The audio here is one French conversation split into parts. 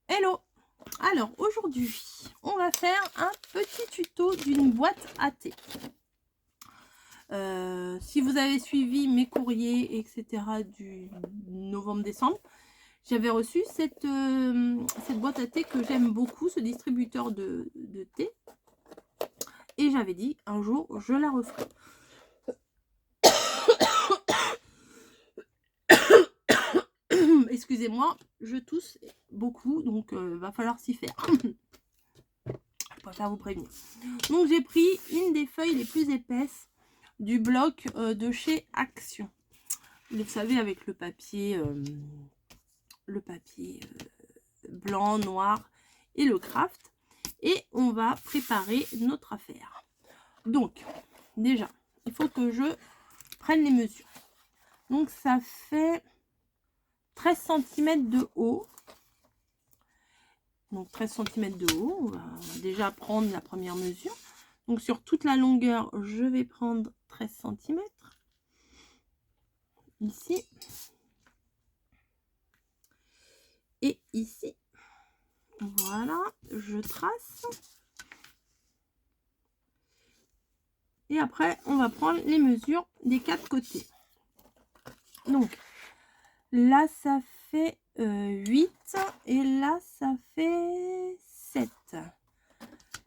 Hello! Alors aujourd'hui, on va faire un petit tuto d'une boîte à thé. Si vous avez suivi mes courriers, etc. du novembre-décembre, j'avais reçu cette boîte à thé que j'aime beaucoup, ce distributeur de thé. Et j'avais dit, un jour, je la referai. Excusez-moi, je tousse beaucoup, donc va falloir s'y faire. Je préfère vous prévenir. Donc j'ai pris une des feuilles les plus épaisses du bloc de chez Action. Vous savez, avec le papier blanc, noir et le craft. Et on va préparer notre affaire. Donc, déjà, il faut que je prenne les mesures. Donc ça fait 13 cm de haut. Donc 13 cm de haut, on va déjà prendre la première mesure. Donc sur toute la longueur, je vais prendre 13 cm. Ici. Et ici. Voilà, je trace. Et après, on va prendre les mesures des quatre côtés. Donc, là, ça fait 8. Et là, ça fait 7.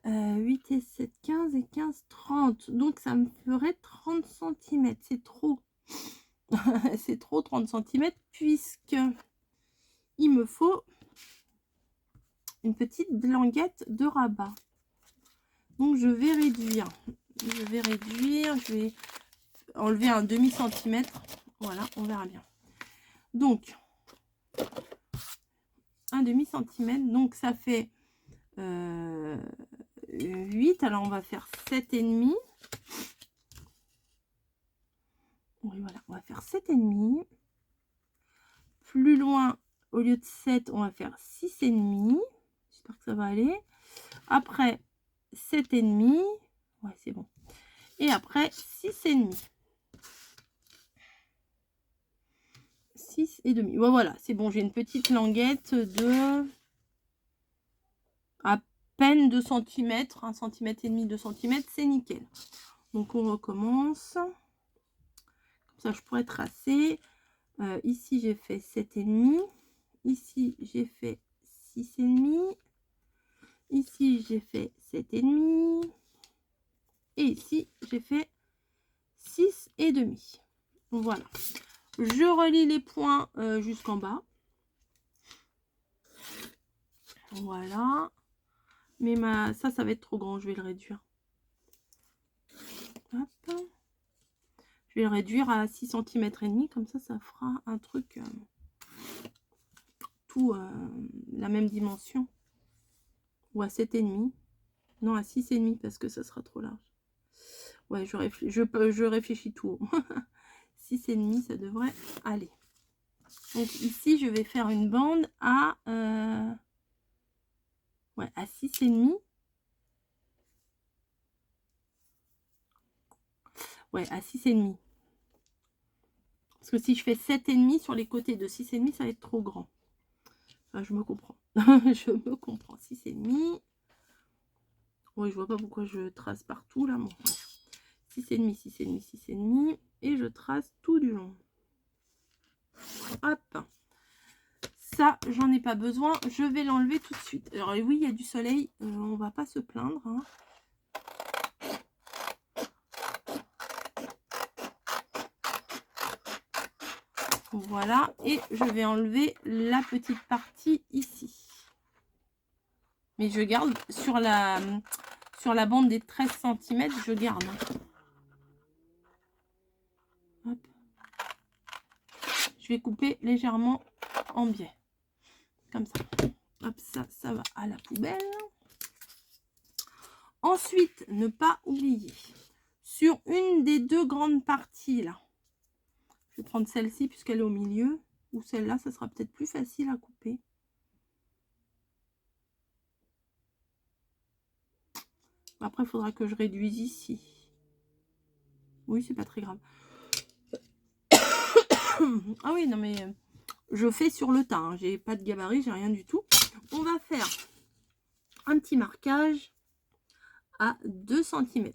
8 et 7, 15 et 15, 30. Donc, ça me ferait 30 cm. C'est trop. C'est trop 30 cm puisque il me faut une petite languette de rabat. Donc, je vais réduire. Je vais enlever un demi-centimètre. Voilà, on verra bien. Donc, un demi-centimètre. Donc, ça fait 8. Alors, on va faire 7,5. Oui, voilà, on va faire 7,5. Plus loin, au lieu de 7, on va faire 6,5. J'espère que ça va aller. Après, 7,5. Ouais, c'est bon. Et après, 6,5. 6,5. Ouais, voilà, c'est bon. J'ai une petite languette de à peine 2 cm. 1 cm et demi, 2 cm, c'est nickel. Donc, on recommence. Comme ça, je pourrais tracer. Ici, j'ai fait 7,5. Ici, j'ai fait 6,5. Ici, j'ai fait 7,5. Et ici, j'ai fait 6,5. Voilà. Je relie les points jusqu'en bas. Voilà. Mais ça va être trop grand. Je vais le réduire. Hop. Je vais le réduire à 6 cm et demi. Comme ça fera un truc tout la même dimension. Ou à 7,5. Non, à 6,5 parce que ça sera trop large. Ouais, je réfléchis tout haut. 6,5, ça devrait aller. Donc ici, je vais faire une bande à ouais, à 6,5. Ouais, à 6,5. Parce que si je fais 7,5 sur les côtés de 6,5, ça va être trop grand. Enfin, je me comprends. Je me comprends. 6,5. Oui, je vois pas pourquoi je trace partout là. Bon, 6,5, 6,5, 6,5. Et je trace tout du long. Hop. Ça, j'en ai pas besoin. Je vais l'enlever tout de suite. Alors oui, il y a du soleil. On va pas se plaindre. Hein. Voilà. Et je vais enlever la petite partie ici. Mais je garde sur la bande des 13 cm. Je garde. Hop. Je vais couper légèrement en biais. Comme ça. Hop, ça va à la poubelle. Ensuite, ne pas oublier, sur une des deux grandes parties, là, je vais prendre celle-ci puisqu'elle est au milieu, ou celle-là, ça sera peut-être plus facile à couper. Après, il faudra que je réduise ici. Oui, c'est pas très grave. Ah oui, non mais je fais sur le tas, hein. J'ai pas de gabarit, j'ai rien du tout. on va faire un petit marquage à 2 cm.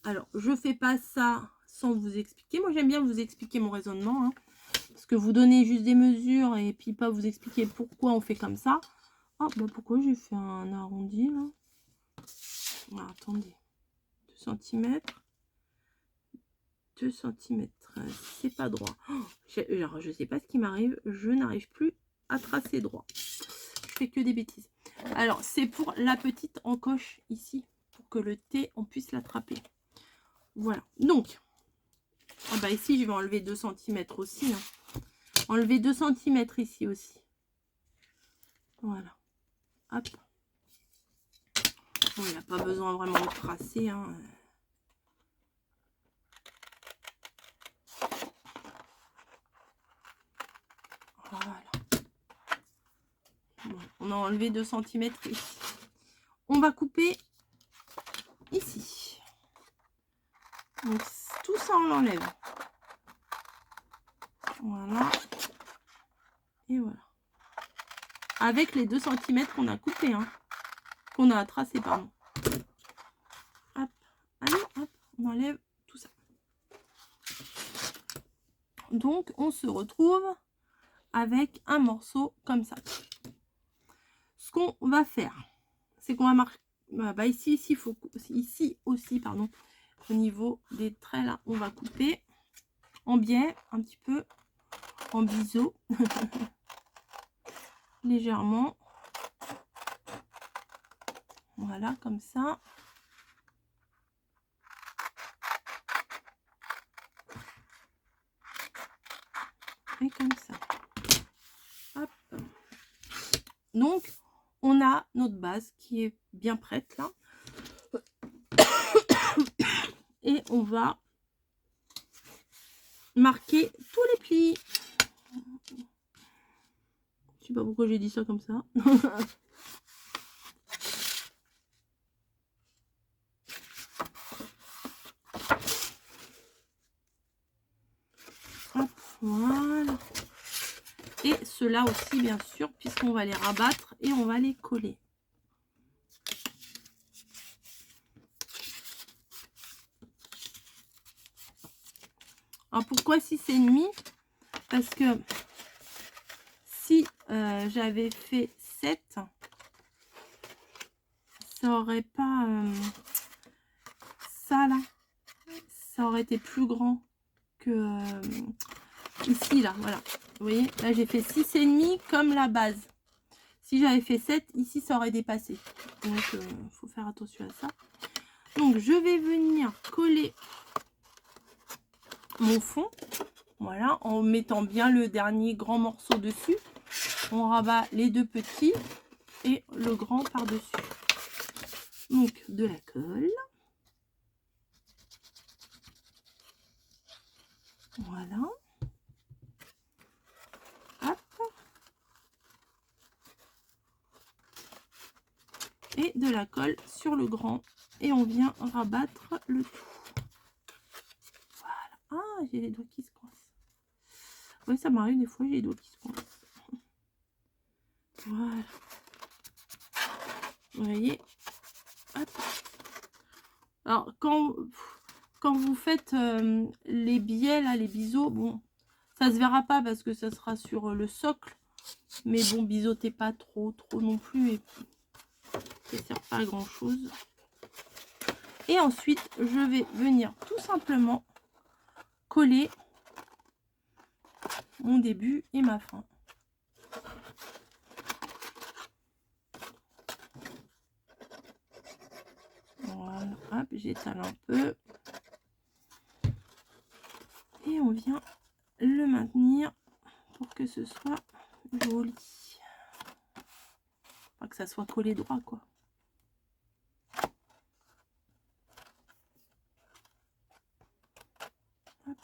Alors, je fais pas ça sans vous expliquer. Moi, j'aime bien vous expliquer mon raisonnement, hein, parce que vous donnez juste des mesures et puis pas vous expliquer pourquoi on fait comme ça. Ah, bah pourquoi j'ai fait un arrondi, là? Ah, attendez. 2 cm. 2 cm. C'est pas droit. Oh, alors, je sais pas ce qui m'arrive. Je n'arrive plus à tracer droit. Je fais que des bêtises. Alors, c'est pour la petite encoche ici, pour que le thé, on puisse l'attraper. Voilà. Donc, ah bah ici, je vais enlever 2 cm aussi. Hein. Enlever 2 cm ici aussi. Voilà. Hop. Bon, il n'y a pas besoin vraiment de tracer. Hein. Voilà. Bon, on a enlevé 2 cm ici. On va couper ici. Donc, tout ça, on l'enlève. Voilà. Et voilà. Avec les 2 cm qu'on a coupé, hein. Qu'on a tracé, pardon. Hop. Allez, hop. On enlève tout ça. Donc, on se retrouve avec un morceau comme ça. Ce qu'on va faire, c'est qu'on va marquer... Bah, ici, faut, ici aussi, pardon. Au niveau des traits, là, on va couper en biais, un petit peu en biseau. Légèrement. Voilà, comme ça. Et comme ça. Hop. Donc, on a notre base qui est bien prête, là. Et on va marquer tous les plis. Je sais pas pourquoi j'ai dit ça comme ça. Hop, voilà. Et ceux-là aussi, bien sûr, puisqu'on va les rabattre et on va les coller. Alors, pourquoi 6,5? Parce que si j'avais fait 7, ça aurait pas... ça, là, ça aurait été plus grand que... ici, là, voilà. Vous voyez, là, j'ai fait 6,5 comme la base. Si j'avais fait 7, ici, ça aurait dépassé. Donc, il faut faire attention à ça. Donc, je vais venir coller mon fond. Voilà, en mettant bien le dernier grand morceau dessus. On rabat les deux petits et le grand par-dessus. Donc, de la colle. Voilà. Hop. Et de la colle sur le grand. Et on vient rabattre le tout. Voilà. Ah, j'ai les doigts qui se coincent. Oui, ça m'arrive des fois, j'ai les doigts qui se coincent. Voilà. Vous voyez. Hop. Alors, quand vous faites les biais, là, les biseaux, bon, ça se verra pas parce que ça sera sur le socle. Mais bon, biseautez pas trop non plus. Et puis, ça sert pas à grand chose. Et ensuite, je vais venir tout simplement coller mon début et ma fin. Voilà, hop, j'étale un peu. Et on vient le maintenir pour que ce soit joli. Pas que ça soit collé droit, quoi. Hop.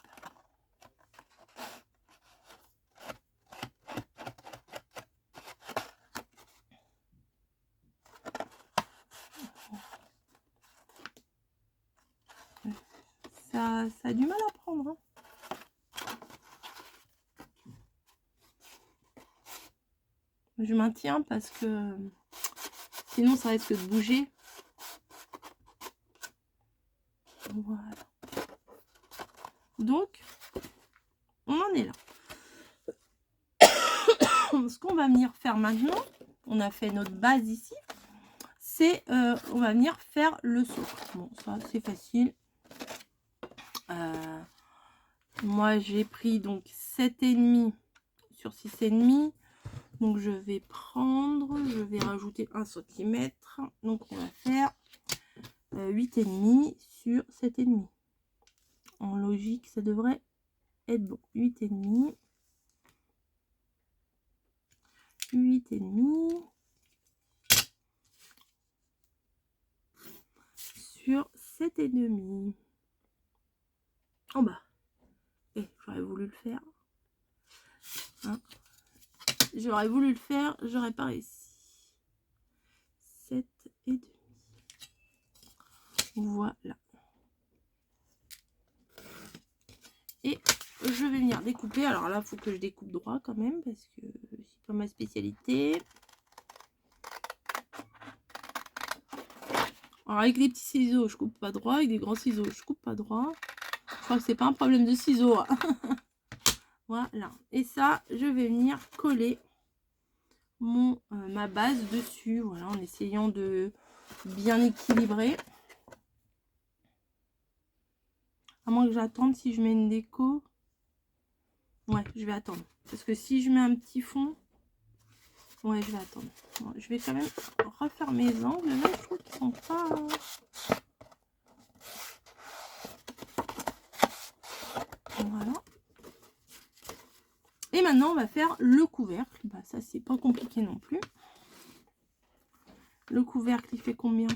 Ça a du mal à prendre. Hein. Je maintiens parce que sinon ça risque de bouger. Voilà. Donc, on en est là. Ce qu'on va venir faire maintenant, on a fait notre base ici, c'est on va venir faire le socle. Bon, ça c'est facile. Moi j'ai pris donc 7,5 sur 6,5. Donc je vais rajouter 1 cm. Donc on va faire 8,5 sur 7,5. En logique, ça devrait être bon. 8,5. 8,5 sur 7,5. En bas. Et j'aurais voulu le faire. Hein, j'aurais voulu le faire, j'aurais pas réussi. 7,5. Voilà. Et je vais venir découper. Alors là, il faut que je découpe droit quand même, parce que c'est pas ma spécialité. Alors avec les petits ciseaux, je coupe pas droit. Avec des grands ciseaux, je coupe pas droit. Je crois que c'est pas un problème de ciseaux. Voilà. Et ça, je vais venir coller ma base dessus. Voilà, en essayant de bien équilibrer. À moins que j'attende si je mets une déco. Ouais, je vais attendre. Parce que si je mets un petit fond, ouais, je vais attendre. Bon, je vais quand même refaire mes angles. Là, je trouve qu'ils sont pas... Voilà. Et maintenant, on va faire le couvercle. Bah, ça, c'est pas compliqué non plus. Le couvercle, il fait combien?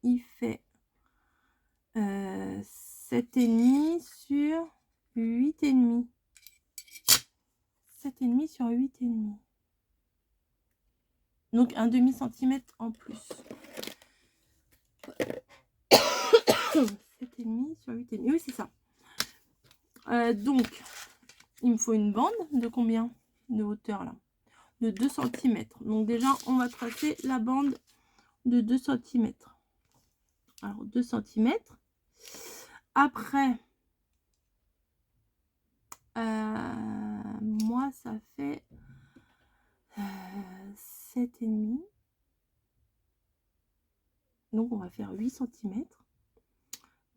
Il fait 7,5 sur 8,5. 7,5 sur 8,5. Donc, un demi-centimètre en plus. 7,5 sur 8,5. Oui, c'est ça. Donc, il me faut une bande de combien de hauteur là? De 2 cm. Donc déjà, on va tracer la bande de 2 cm. Alors, 2 cm. Après, moi, ça fait 7,5. Donc, on va faire 8 cm.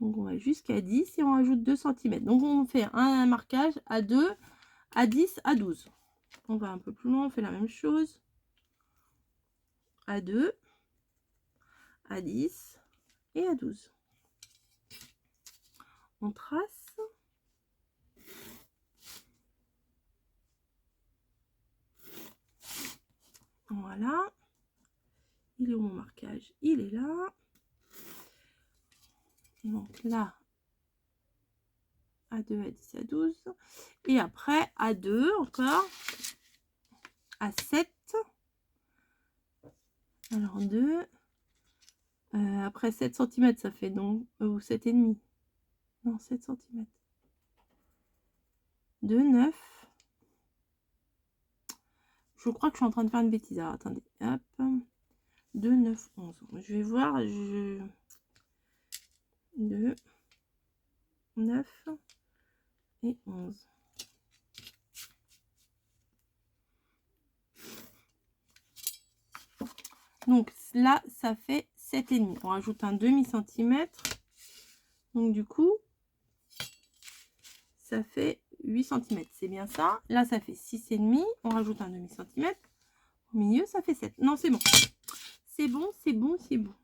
Donc, on va jusqu'à 10 et on rajoute 2 cm. Donc, on fait un marquage à 2, à 10, à 12. On va un peu plus loin, on fait la même chose. À 2, à 10 et à 12. On trace. Voilà. Il est où mon marquage? Il est là. Donc là, à 2, à 10, à 12. Et après, à 2 encore. À 7. Alors 2. Après 7 cm, ça fait donc... ou 7,5. Non, 7 cm. 2, 9. Je crois que je suis en train de faire une bêtise. Alors, attendez. Hop. 2, 9, 11. Je vais voir. 2, 9 et 11. Donc là, ça fait 7,5. On rajoute un demi-centimètre. Donc du coup, ça fait 8 cm. C'est bien ça. Là, ça fait 6,5. On rajoute un demi-centimètre. Au milieu, ça fait 7. Non, c'est bon. C'est bon, c'est bon, c'est bon.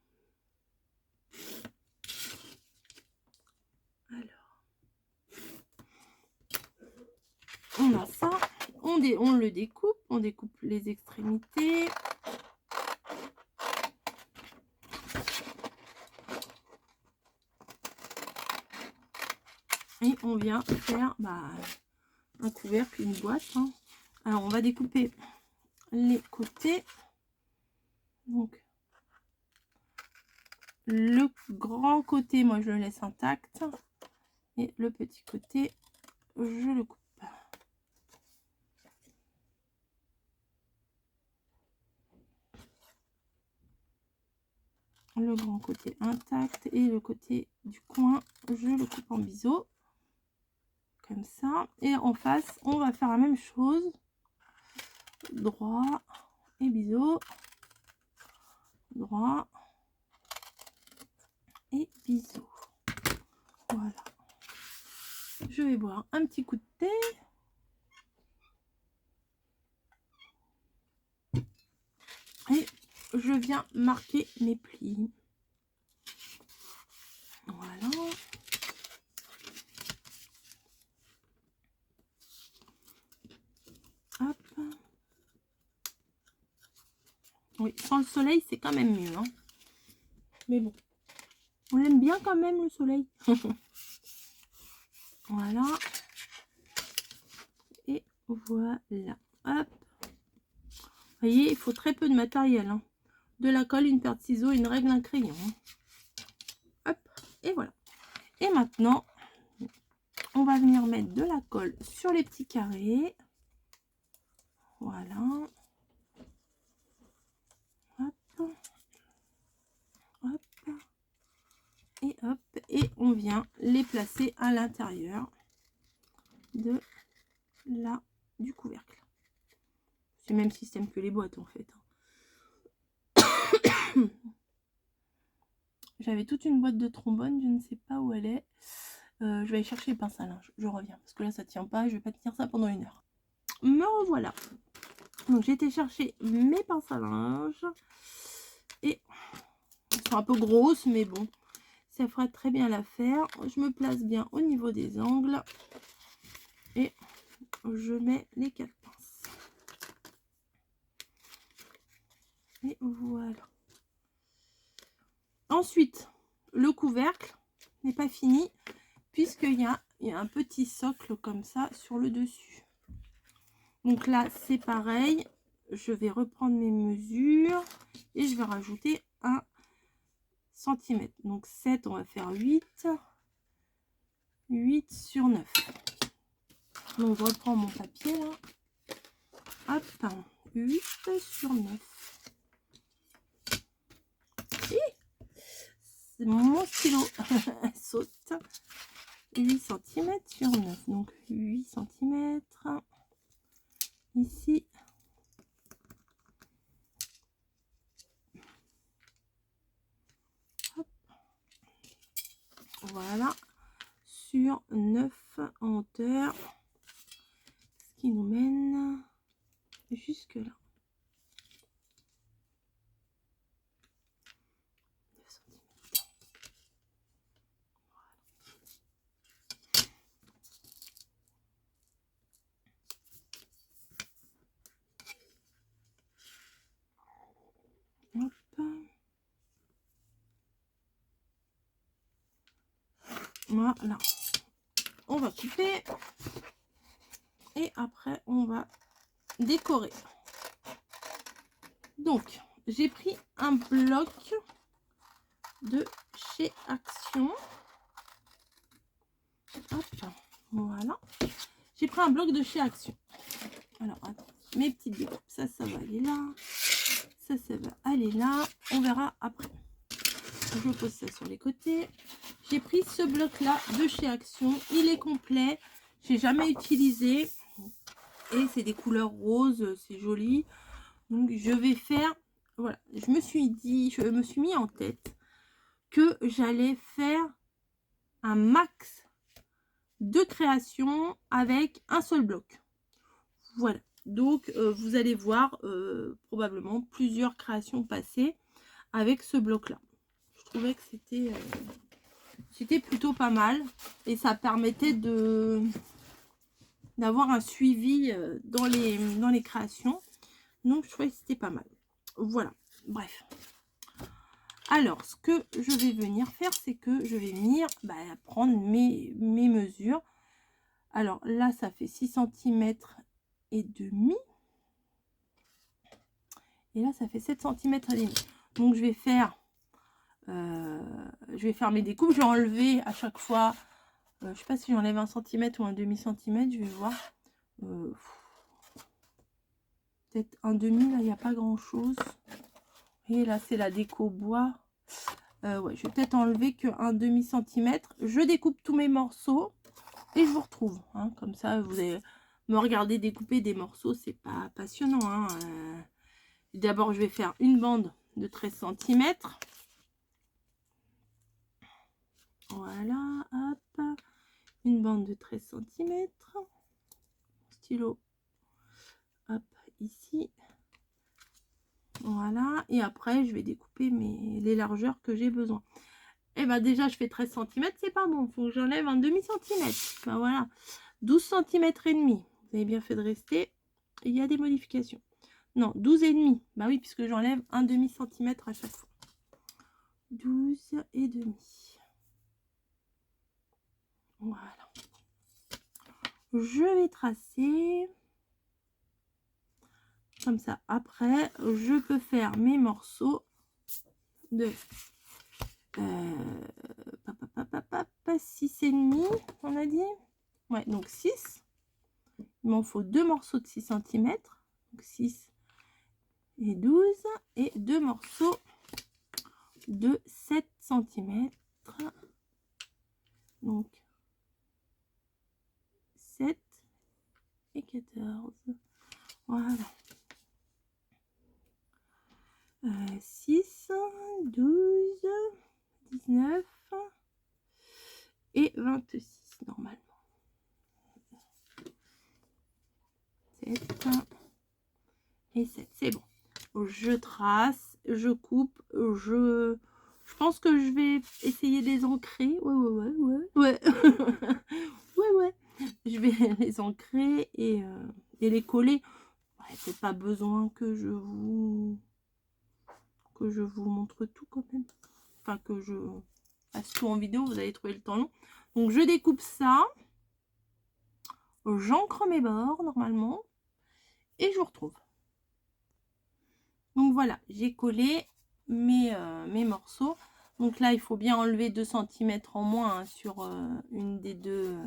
Alors, on a ça. On le découpe. On découpe les extrémités. Et on vient faire un couvercle, une boîte. Hein. Alors, on va découper les côtés. Donc, le grand côté, moi, je le laisse intact. Et le petit côté, je le coupe. le grand côté intact et le côté du coin, je le coupe en biseau. Comme ça. Et en face, on va faire la même chose. Droit et biseau. Droit et biseau. Voilà. Je vais boire un petit coup de thé. Et je viens marquer mes plis. Voilà. Hop. Oui, sans le soleil, c'est quand même mieux. Hein. Mais bon, on l'aime bien quand même, le soleil. Voilà. Et voilà. Hop. Vous voyez, il faut très peu de matériel. Hein. De la colle, une paire de ciseaux, une règle, un crayon. Hop. Et voilà. Et maintenant, on va venir mettre de la colle sur les petits carrés. Voilà. Hop. Hop. Et hop. Et on vient les placer à l'intérieur de là du couvercle. C'est le même système que les boîtes en fait. J'avais toute une boîte de trombone, je ne sais pas où elle est. Je vais aller chercher les pinces à linge. Je reviens parce que là ça tient pas. Je vais pas tenir ça pendant 1 heure. Me revoilà. Donc j'ai été chercher mes pinces à linge et elles sont un peu grosses, mais bon, ça fera très bien l'affaire. Je me place bien au niveau des angles et je mets les 4 pinces. Et voilà. Ensuite, le couvercle n'est pas fini puisqu'il y a un petit socle comme ça sur le dessus. Donc là, c'est pareil. Je vais reprendre mes mesures et je vais rajouter 1 cm. Donc 7, on va faire 8. 8 sur 9. Donc je reprends mon papier là. Hop, 8 sur 9. Mon stylo saute. 8 cm sur 9. Donc 8 cm. Ici. Hop. Voilà. Sur 9 en hauteur. Ce qui nous mène jusque là. 9 cm. Hop. Voilà. On va couper. Et après, on va décorer. Donc, j'ai pris un bloc de chez Action. Hop, voilà. J'ai pris un bloc de chez Action. Alors, attends, mes petites découpes, ça va aller là. Ça va aller là. On verra après. Je pose ça sur les côtés. J'ai pris ce bloc-là de chez Action. Il est complet. J'ai jamais utilisé. Et c'est des couleurs roses. C'est joli. Donc, je vais faire... Voilà. Je me suis mis en tête que j'allais faire un max de création avec un seul bloc. Voilà. Donc, vous allez voir probablement plusieurs créations passées avec ce bloc-là. Je trouvais que c'était plutôt pas mal et ça permettait d'avoir un suivi dans les créations. Donc, je trouvais que c'était pas mal. Voilà. Bref. Alors, ce que je vais venir faire, c'est que je vais venir prendre mes mesures. Alors, là, ça fait 6 cm et demi. Et là, ça fait 7 cm et demi. Donc, je vais faire mes découpes. Je vais enlever à chaque fois, je ne sais pas si j'enlève 1 cm ou un demi-centimètre, je vais voir. Peut-être un demi, là, il n'y a pas grand-chose. Et là, c'est la déco bois. Ouais, je vais peut-être enlever qu'un demi-centimètre. Je découpe tous mes morceaux et je vous retrouve. Hein. Comme ça, vous allez me regarder découper des morceaux. C'est pas passionnant. Hein. D'abord, je vais faire une bande de 13 centimètres. Voilà, hop. Une bande de 13 centimètres. Stylo. Hop, ici. Voilà, et après je vais découper les largeurs que j'ai besoin. Et ben déjà je fais 13 cm, c'est pas bon, il faut que j'enlève un demi-centimètre. Ben voilà, 12 cm et demi. Vous avez bien fait de rester. Il y a des modifications. Non, 12 et demi. Bah oui, puisque j'enlève un demi-centimètre à chaque fois. 12 et demi. Voilà. Je vais tracer. Comme ça, après, je peux faire mes morceaux de 6 et demi, on a dit. Ouais, donc 6. Il m'en faut 2 morceaux de 6 cm. Donc 6 et 12. Et 2 morceaux de 7 cm. Donc 7 et 14. Voilà. 6, 12, 19 et 26 normalement. 7 et 7, c'est bon. Je trace, je coupe, je pense que je vais essayer de les ancrer. Ouais. ouais. Je vais les ancrer et les coller. Ouais, peut-être pas besoin que je vous montre tout quand même. Enfin, que je fasse tout en vidéo, vous allez trouver le temps long. Donc, je découpe ça. J'ancre mes bords normalement. Et je vous retrouve. Donc, voilà, j'ai collé mes morceaux. Donc là, il faut bien enlever 2 cm en moins hein, sur une des deux...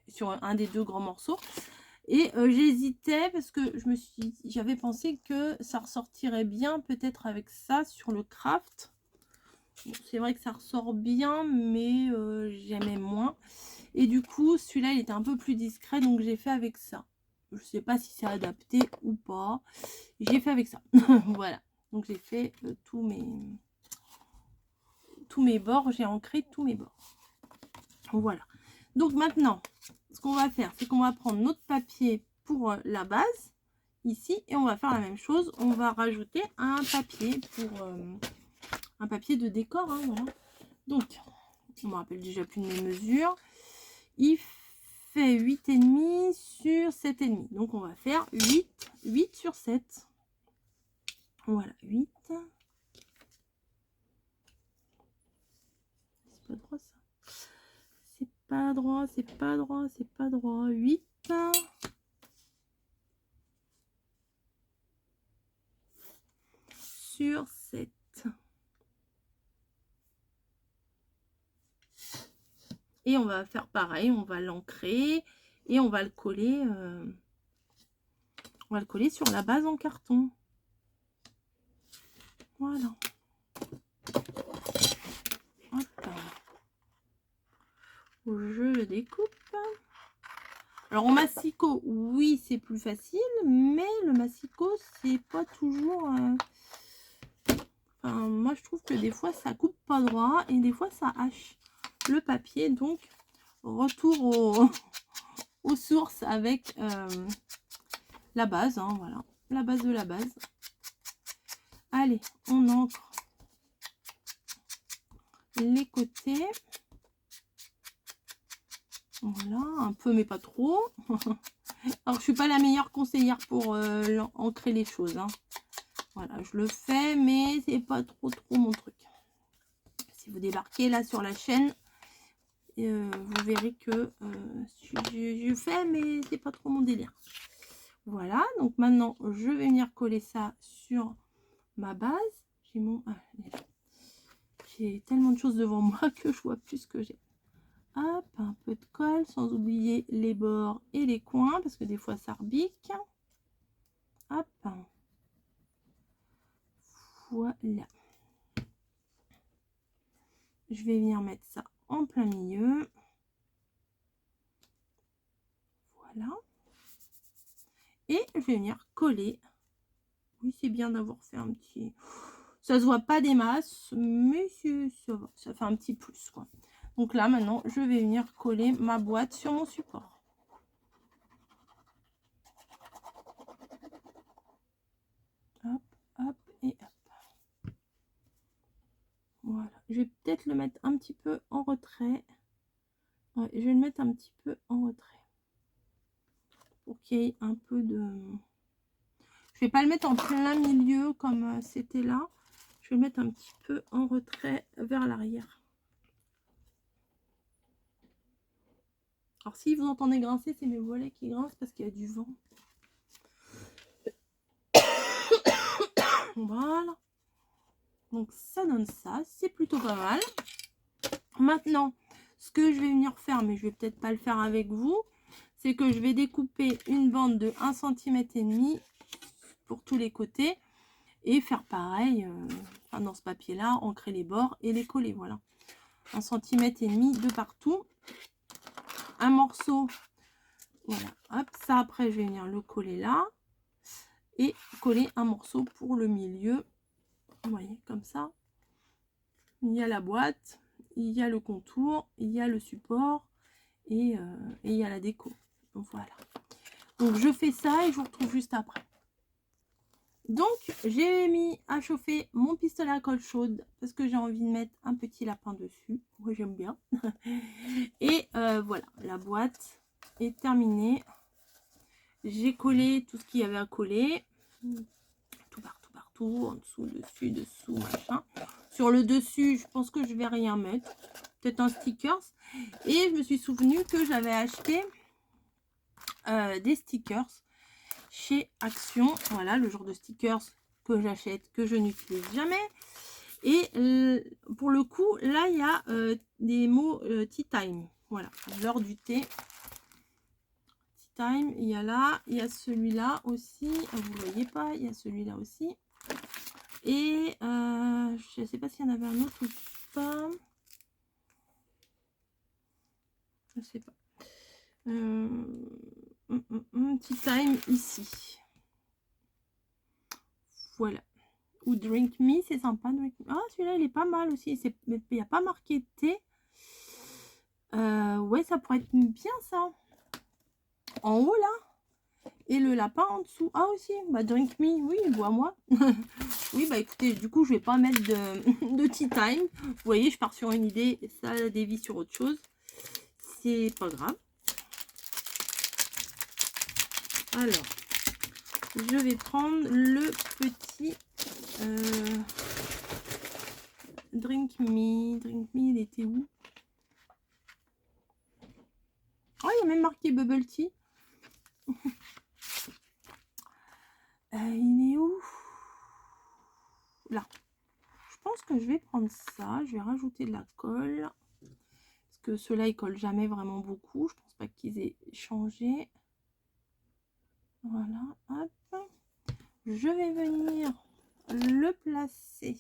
sur un des deux grands morceaux. Et j'hésitais parce que j'avais pensé que ça ressortirait bien peut-être avec ça sur le craft. Bon, c'est vrai que ça ressort bien, mais j'aimais moins. Et du coup, celui-là, il était un peu plus discret, donc j'ai fait avec ça. Je sais pas si c'est adapté ou pas. J'ai fait avec ça. Voilà. Donc j'ai fait tous mes bords. J'ai ancré tous mes bords. Voilà. Donc maintenant, ce qu'on va faire, c'est qu'on va prendre notre papier pour la base, ici, et on va faire la même chose. On va rajouter un papier pour un papier de décor. Hein, voilà. Donc, je me rappelle déjà plus de mes mesures. Il fait 8,5 sur 7,5. Donc, on va faire 8 sur 7. Voilà, 8. C'est pas droit, ça. C'est pas droit, c'est pas droit, c'est pas droit. 8. Sur 7. Et on va faire pareil, on va l'ancrer et on va le coller. On va le coller sur la base en carton. Voilà. Hop. Je le découpe. Alors, au massicot, oui, c'est plus facile, mais le massicot, c'est pas toujours... Enfin, moi, je trouve que des fois, ça coupe pas droit et des fois, ça hache le papier. Donc, retour aux sources avec la base. Hein, voilà, la base de la base. Allez, on ancre les côtés. Voilà, un peu, mais pas trop. Alors, je suis pas la meilleure conseillère pour ancrer les choses. Hein. Voilà, je le fais, mais c'est pas trop mon truc. Si vous débarquez là sur la chaîne, vous verrez que je fais, mais c'est pas trop mon délire. Voilà, donc maintenant, je vais venir coller ça sur ma base. J'ai j'ai tellement de choses devant moi que je vois plus ce que j'ai. Hop, un peu de colle, sans oublier les bords et les coins, parce que des fois, ça rebique. Hop. Voilà. je vais venir mettre ça en plein milieu. Voilà. Et je vais venir coller. Oui, c'est bien d'avoir fait un petit... Ça se voit pas des masses, mais ça va, ça fait un petit plus, quoi. Donc là, maintenant, je vais venir coller ma boîte sur mon support. Hop, hop et hop. Voilà. Je vais peut-être le mettre un petit peu en retrait. Ouais, je vais le mettre un petit peu en retrait. Pour qu'il y ait un peu de... Je vais pas le mettre en plein milieu comme c'était là. Je vais le mettre un petit peu en retrait vers l'arrière. Alors si vous entendez grincer, c'est mes volets qui grincent parce qu'il y a du vent. Voilà. Donc ça donne ça, c'est plutôt pas mal. Maintenant, ce que je vais venir faire, mais je vais peut-être pas le faire avec vous, c'est que je vais découper une bande de 1,5 cm pour tous les côtés et faire pareil dans ce papier là, ancrer les bords et les coller. Voilà, 1,5 cm de partout, un morceau. Voilà, hop, ça après je vais venir le coller là et coller un morceau pour le milieu. Vous voyez, comme ça. Il y a la boîte, il y a le contour, il y a le support et il y a la déco. Donc voilà. Donc je fais ça et je vous retrouve juste après. Donc j'ai mis à chauffer mon pistolet à colle chaude parce que j'ai envie de mettre un petit lapin dessus. Moi j'aime bien. Et voilà, la boîte est terminée. J'ai collé tout ce qu'il y avait à coller. Tout partout, en dessous, dessus, dessous, machin. Sur le dessus, je pense que je vais rien mettre. Peut-être un stickers. Et je me suis souvenu que j'avais acheté des stickers chez Action. Voilà, le genre de stickers que j'achète, que je n'utilise jamais. Et pour le coup, là, il y a des mots tea time. Voilà, l'heure du thé. Tea time, il y a là. Il y a celui-là aussi. Vous ne voyez pas, il y a celui-là aussi. Et je ne sais pas s'il y en avait un autre ou pas. Je ne sais pas. Tea time ici. Voilà. Ou Drink Me, c'est sympa. Ah, celui-là, il est pas mal aussi. Il n'y a pas marqué thé. Ouais, ça pourrait être bien ça. En haut, là. Et le lapin en dessous. Ah, aussi. Bah, Drink Me. Oui, bois-moi. Oui, bah, écoutez, du coup, je vais pas mettre de tea time. Vous voyez, je pars sur une idée et ça dévie sur autre chose. C'est pas grave. Alors, je vais prendre le petit Drink Me. Drink Me, il était où? Oh, il y a même marqué Bubble Tea. Il est où? Là. Je pense que je vais prendre ça. Je vais rajouter de la colle. Parce que ceux-là, ils collent jamais vraiment beaucoup. Je pense pas qu'ils aient changé. Voilà. Hop. Je vais venir le placer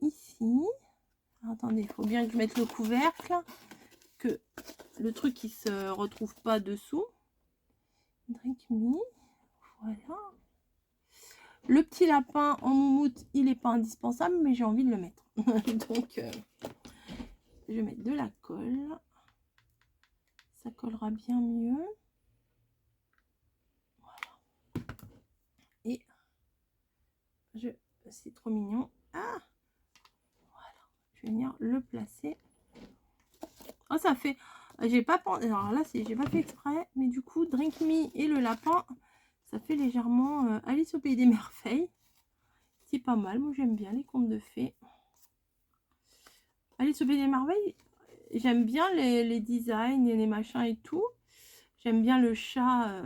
ici. Attendez, il faut bien que je mette le couvercle. Que le truc qui se retrouve pas dessous. Drink Me. Voilà. Le petit lapin en moumoute, il n'est pas indispensable, mais j'ai envie de le mettre. Donc, je vais mettre de la colle. Ça collera bien mieux. Voilà. Et c'est trop mignon. Ah, voilà. Je vais venir le placer. Oh, ça fait... J'ai pas pensé... Alors là, j'ai pas fait exprès, mais du coup, Drink Me et le lapin, ça fait légèrement Alice au pays des merveilles. C'est pas mal. Moi, j'aime bien les contes de fées. Alice au pays des merveilles, j'aime bien les designs et les machins et tout. J'aime bien le chat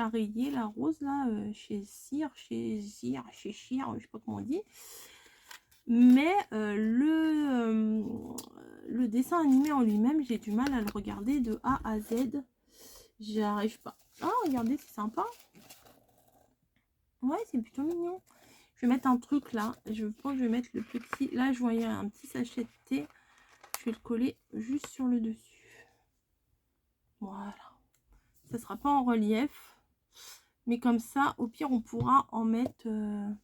rayé, la rose là, chez Cyr, chez Cyr, je sais pas comment on dit. Mais le dessin animé en lui-même, j'ai du mal à le regarder de A à Z. J'y arrive pas. Ah, regardez, c'est sympa. Ouais, c'est plutôt mignon. Je vais mettre un truc là. Je pense que je vais mettre le petit. Là, je voyais un petit sachet de thé. Je vais le coller juste sur le dessus. Voilà. Ça sera pas en relief. Mais comme ça, au pire, on pourra en mettre... on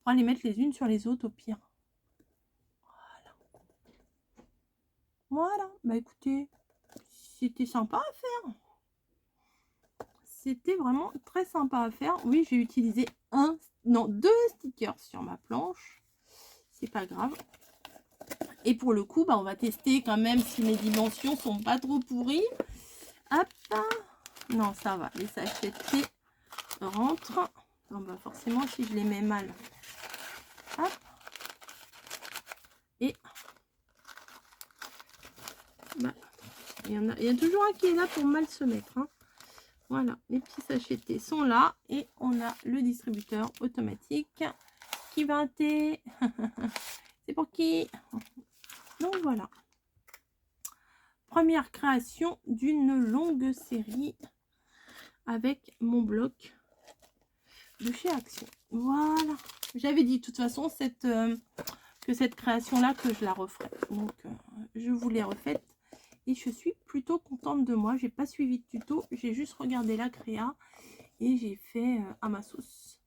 pourra les mettre les unes sur les autres au pire. Voilà. Voilà. Bah écoutez, c'était sympa à faire. C'était vraiment très sympa à faire. Oui, j'ai utilisé deux stickers sur ma planche. C'est pas grave. Et pour le coup, bah, on va tester quand même si mes dimensions sont pas trop pourries. Hop. Non, ça va. Les sachets de thé rentrent. Non, bah forcément, si je les mets mal. Hop. Et bah, il y a toujours un qui est là pour mal se mettre. Hein. Voilà, les petits sachets de thé sont là. Et on a le distributeur automatique qui va un thé. C'est pour qui? Donc voilà. Première création d'une longue série avec mon bloc de chez Action. Voilà. J'avais dit de toute façon que cette création-là, que je la referais. Donc, je vous l'ai refaite. Et je suis plutôt contente de moi. J'ai pas suivi de tuto. J'ai juste regardé la créa. Et j'ai fait à ma sauce.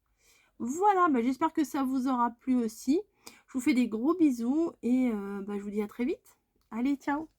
Voilà. Bah, j'espère que ça vous aura plu aussi. Je vous fais des gros bisous. Et je vous dis à très vite. Allez, ciao!